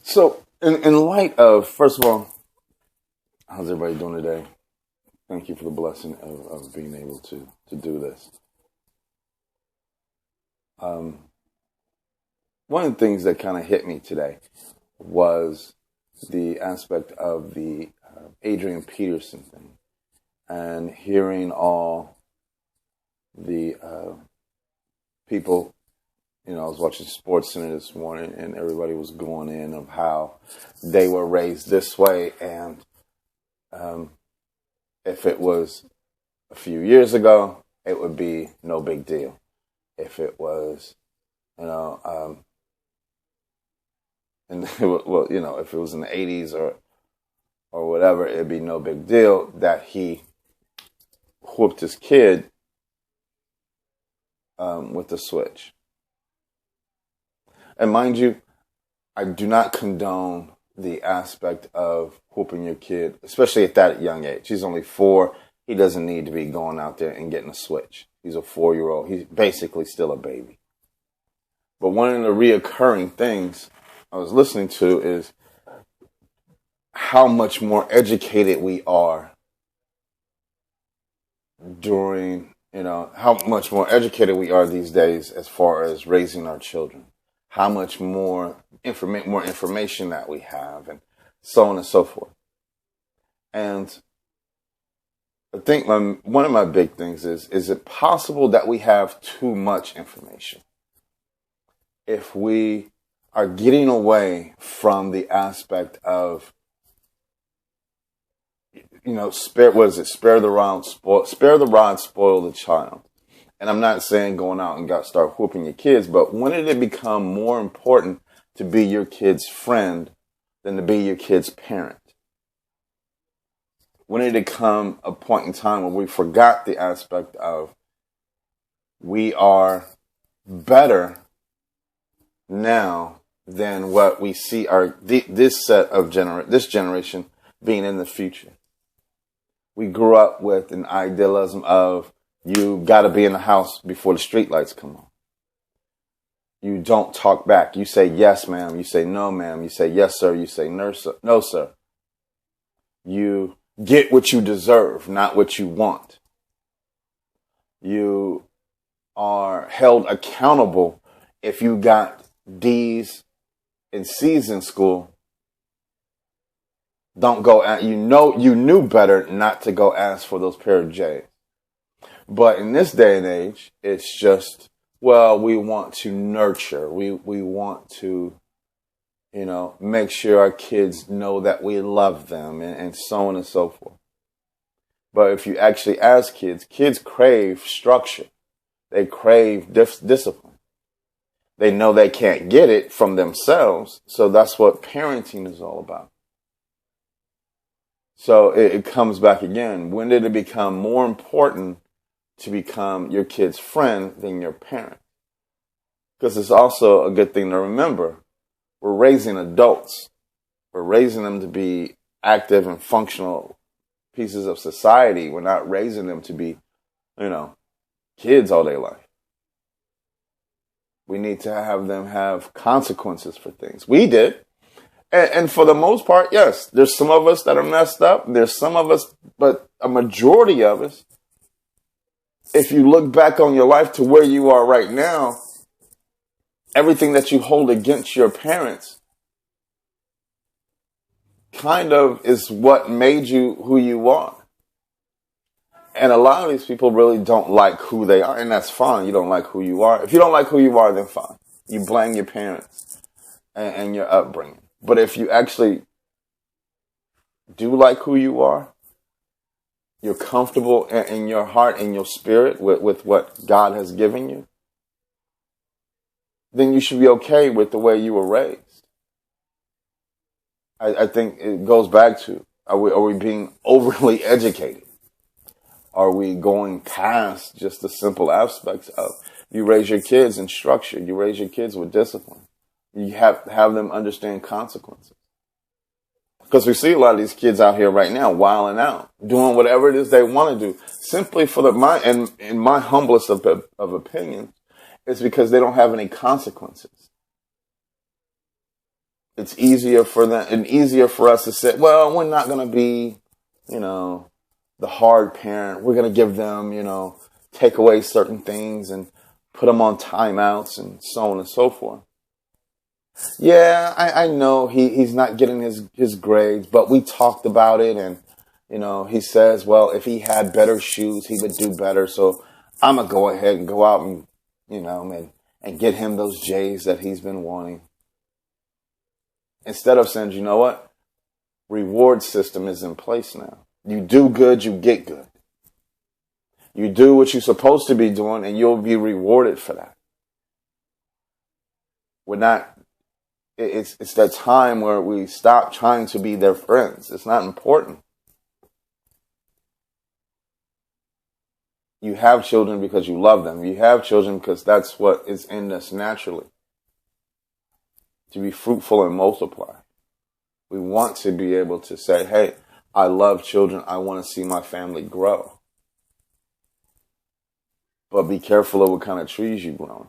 So, in light of, first of all, how's everybody doing today? Thank you for the blessing of being able to do this. One of the things that kind of hit me today was the aspect of the Adrian Peterson thing and hearing all the people. I was watching SportsCenter this morning, and everybody was going in of how they were raised this way, and if it was a few years ago, it would be no big deal. If it was, and if it was in the 80s or whatever, it'd be no big deal that he whooped his kid with the switch. And mind you, I do not condone the aspect of whooping your kid, especially at that young age. He's only 4. He doesn't need to be going out there and getting a switch. He's a 4-year-old. He's basically still a baby. But one of the reoccurring things I was listening to is how much more educated we are how much more educated we are these days as far as raising our children. How much more information that we have, and so on and so forth. And I think one of my big things is it possible that we have too much information? If we are getting away from the aspect of, spare the rod, spoil the child. And I'm not saying going out and start whooping your kids, but when did it become more important to be your kid's friend than to be your kid's parent? When did it come a point in time where we forgot the aspect of we are better now than what we see this generation being in the future? We grew up with an idealism of you got to be in the house before the street lights come on. You don't talk back. You say yes, ma'am. You say no, ma'am. You say yes, sir. You say no, sir. You get what you deserve, not what you want. You are held accountable if you got D's and C's in school. Don't go at, you knew better not to go ask for those pair of J's. But in this day and age, it's just, we want to nurture. We want to, make sure our kids know that we love them and so on and so forth. But if you actually ask kids crave structure. They crave discipline. They know they can't get it from themselves. So that's what parenting is all about. So it comes back again. When did it become more important to become your kid's friend than your parent? Because it's also a good thing to remember. We're raising adults. We're raising them to be active and functional pieces of society. We're not raising them to be, kids all day life. We need to have them have consequences for things. We did. And for the most part, yes, there's some of us that are messed up. There's some of us, but a majority of us, if you look back on your life to where you are right now, everything that you hold against your parents kind of is what made you who you are. And a lot of these people really don't like who they are, and that's fine. You don't like who you are. If you don't like who you are, then fine. You blame your parents and your upbringing. But if you actually do like who you are, you're comfortable in your heart and your spirit with what God has given you, then you should be okay with the way you were raised. I think it goes back to, are we being overly educated? Are we going past just the simple aspects of you raise your kids in structure, you raise your kids with discipline. You have them understand consequences. Because we see a lot of these kids out here right now wilding out, doing whatever it is they want to do, simply for in my humblest of opinions, it's because they don't have any consequences. it's easier for them and easier for us to say, well, we're not going to be, the hard parent. We're going to give them, take away certain things and put them on timeouts and so on and so forth. Yeah, I know he's not getting his grades, but we talked about it, and he says, well, if he had better shoes, he would do better. So I'm gonna go ahead and go out and and get him those J's that he's been wanting. Instead of saying, you know what, reward system is in place now. You do good, you get good. You do what you're supposed to be doing, and you'll be rewarded for that. We're not. It's that time where we stop trying to be their friends. It's not important. You have children because you love them. You have children because that's what is in us naturally. To be fruitful and multiply. We want to be able to say, hey, I love children. I want to see my family grow. But be careful of what kind of trees you grow.